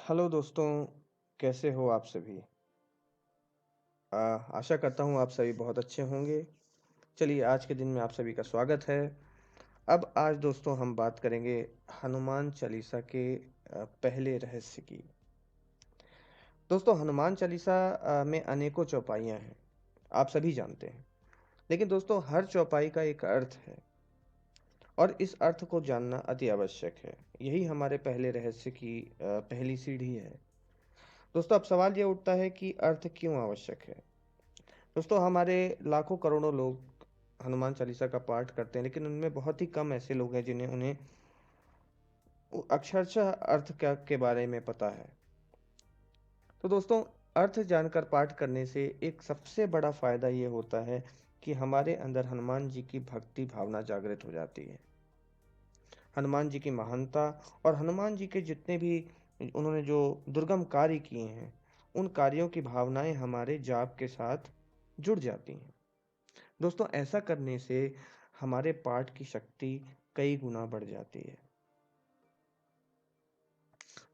Hello दोस्तों, कैसे हो आप सभी? अ, आशा करता हूँ आप सभी बहुत अच्छे होंगे। चलिए आज के दिन में आप सभी का स्वागत है। अब आज दोस्तों हम बात करेंगे हनुमान चालीसा के पहले रहस्य की। दोस्तों हनुमान चालीसा में अनेकों चौपाइयाँ हैं, आप सभी जानते हैं। लेकिन दोस्तों हर चौपाई का एक अर्थ है और इस अर्थ को जानना अति आवश्यक है। यही हमारे पहले रहस्य की पहली सीढ़ी है। दोस्तों अब सवाल ये उठता है कि अर्थ क्यों आवश्यक है? दोस्तों हमारे लाखों करोड़ों लोग हनुमान चालीसा का पाठ करते हैं, लेकिन उनमें बहुत ही कम ऐसे लोग हैं जिन्हें उन्हें अक्षरशः अर्थ क्या के बारे में पता है। तो दोस्तों अर्थ जानकर पाठ करने से एक सबसे बड़ा फायदा ये होता है कि हमारे अंदर हनुमान जी की भक्ति भावना जागृत हो जाती है। हनुमान जी की महानता और हनुमान जी के जितने भी उन्होंने जो दुर्गम कार्य किए हैं, उन कार्यों की भावनाएं हमारे जाप के साथ जुड़ जाती हैं। दोस्तों ऐसा करने से हमारे पाठ की शक्ति कई गुना बढ़ जाती है।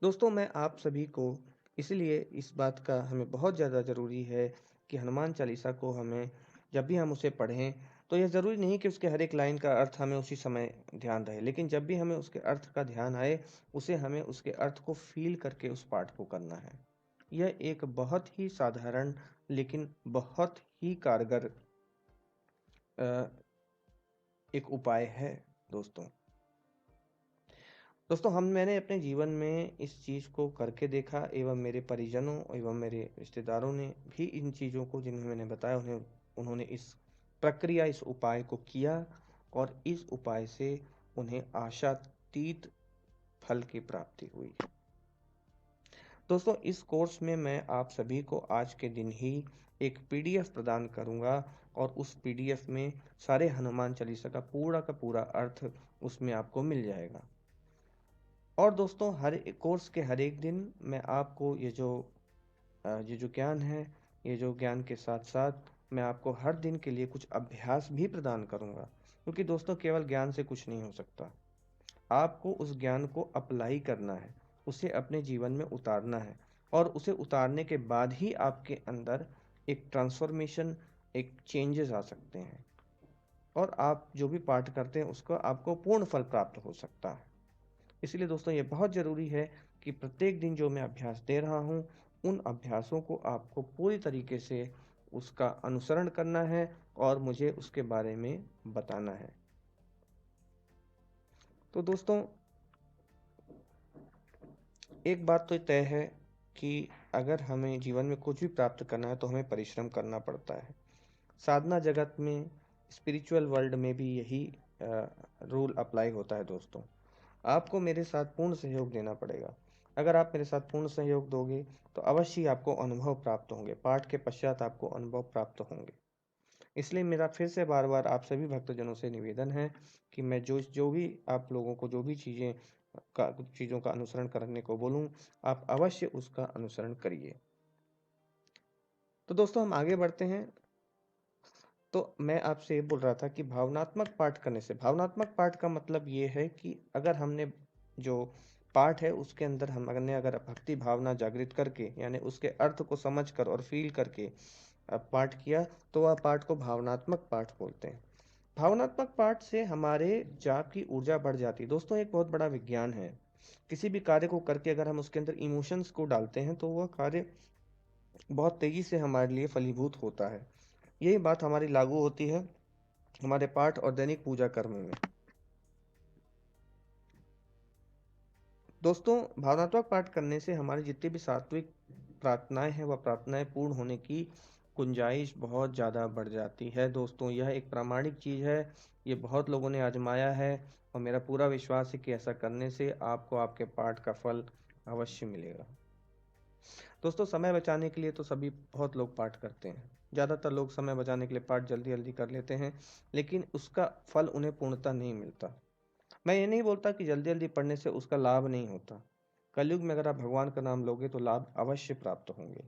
दोस्तों मैं आप सभी को इसलिए इस बात का हमें बहुत ज़्यादा ज़रूरी है कि हनुमान चालीसा को हमें जब भी हम उसे पढ़ें तो यह ज़रूरी नहीं कि उसके हर एक लाइन का अर्थ हमें उसी समय ध्यान रहे, लेकिन जब भी हमें उसके अर्थ का ध्यान आए उसे हमें उसके अर्थ को फील करके उस पाठ को करना है। यह एक बहुत ही साधारण लेकिन बहुत ही कारगर अ, एक उपाय है दोस्तों। दोस्तों मैंने अपने जीवन में इस चीज़ को करके देखा एवं मेरे परिजनों एवं मेरे रिश्तेदारों ने भी इन चीज़ों को जिन्हें मैंने बताया उन्होंने इस प्रक्रिया इस उपाय को किया और इस उपाय से उन्हें आशातीत फल की प्राप्ति हुई। दोस्तों इस कोर्स में मैं आप सभी को आज के दिन ही एक पीडीएफ प्रदान करूंगा और उस पीडीएफ में सारे हनुमान चालीसा का पूरा अर्थ उसमें आपको मिल जाएगा। और दोस्तों हर एक कोर्स के हर एक दिन मैं आपको ये जो ज्ञान है, ये जो ज्ञान के साथ-साथ मैं आपको हर दिन के लिए कुछ अभ्यास भी प्रदान करूँगा। क्योंकि दोस्तों केवल ज्ञान से कुछ नहीं हो सकता। आपको उस ज्ञान को अप्लाई करना है, उसे अपने जीवन में उतारना है और उसे उतारने के बाद ही आपके अंदर एक ट्रांसफ़ॉर्मेशन, एक चेंजेज़ आ सकते हैं और आप जो भी पाठ करते हैं उसका आपको पूर्ण फल प्राप्त हो सकता है। इसलिए दोस्तों ये बहुत ज़रूरी है कि प्रत्येक दिन जो मैं अभ्यास दे रहा हूँ, उन अभ्यासों को आपको पूरी तरीके से उसका अनुसरण करना है और मुझे उसके बारे में बताना है। तो दोस्तों एक बात तो तय है कि अगर हमें जीवन में कुछ भी प्राप्त करना है तो हमें परिश्रम करना पड़ता है। साधना जगत में, स्पिरिचुअल वर्ल्ड में भी यही रूल अप्लाई होता है दोस्तों। आपको मेरे साथ पूर्ण सहयोग देना पड़ेगा। अगर आप मेरे साथ पूर्ण सहयोग दोगे, तो अवश्य ही आपको अनुभव प्राप्त होंगे। पाठ के पश्चात आपको अनुभव प्राप्त होंगे। इसलिए मेरा फिर से बार-बार आप सभी भक्तजनों से निवेदन है कि मैं जो जो भी आप लोगों को जो भी चीज़ों का अनुसरण करने को बोलूँ, आप अवश्य उसका अनुसरण करिए। तो दोस्तों हम आगे बढ़ते हैं। तो मैं आपसे ये बोल रहा था कि भावनात्मक पाठ का मतलब ये है कि अगर हमने जो पाठ है उसके अंदर हमने अगर भक्ति भावना जागृत करके यानी उसके अर्थ को समझ कर और फील करके पाठ किया तो वह पाठ को भावनात्मक पाठ बोलते हैं। भावनात्मक पाठ से हमारे जाप की ऊर्जा बढ़ जाती है। दोस्तों एक बहुत बड़ा विज्ञान है। किसी भी कार्य को करके अगर हम उसके अंदर इमोशंस को डालते हैं तो वह कार्य बहुत तेजी से हमारे लिए फलीभूत होता है। यही बात हमारी लागू होती है हमारे पाठ और दैनिक पूजा कर्म में। दोस्तों भावनात्मक पाठ करने से हमारी जितनी भी सात्विक प्रार्थनाएं हैं वह प्रार्थनाएं पूर्ण होने की गुंजाइश बहुत ज़्यादा बढ़ जाती है। दोस्तों यह एक प्रामाणिक चीज़ है, ये बहुत लोगों ने आजमाया है और मेरा पूरा विश्वास है कि ऐसा करने से आपको आपके पाठ का फल अवश्य मिलेगा। दोस्तों समय बचाने के लिए तो सभी बहुत लोग पाठ करते हैं। ज़्यादातर लोग समय बचाने के लिए पाठ जल्दी-जल्दी कर लेते हैं, लेकिन उसका फल उन्हें पूर्णतः नहीं मिलता। मैं ये नहीं बोलता कि जल्दी-जल्दी पढ़ने से उसका लाभ नहीं होता। कलयुग में अगर आप भगवान का नाम लोगे तो लाभ अवश्य प्राप्त होंगे।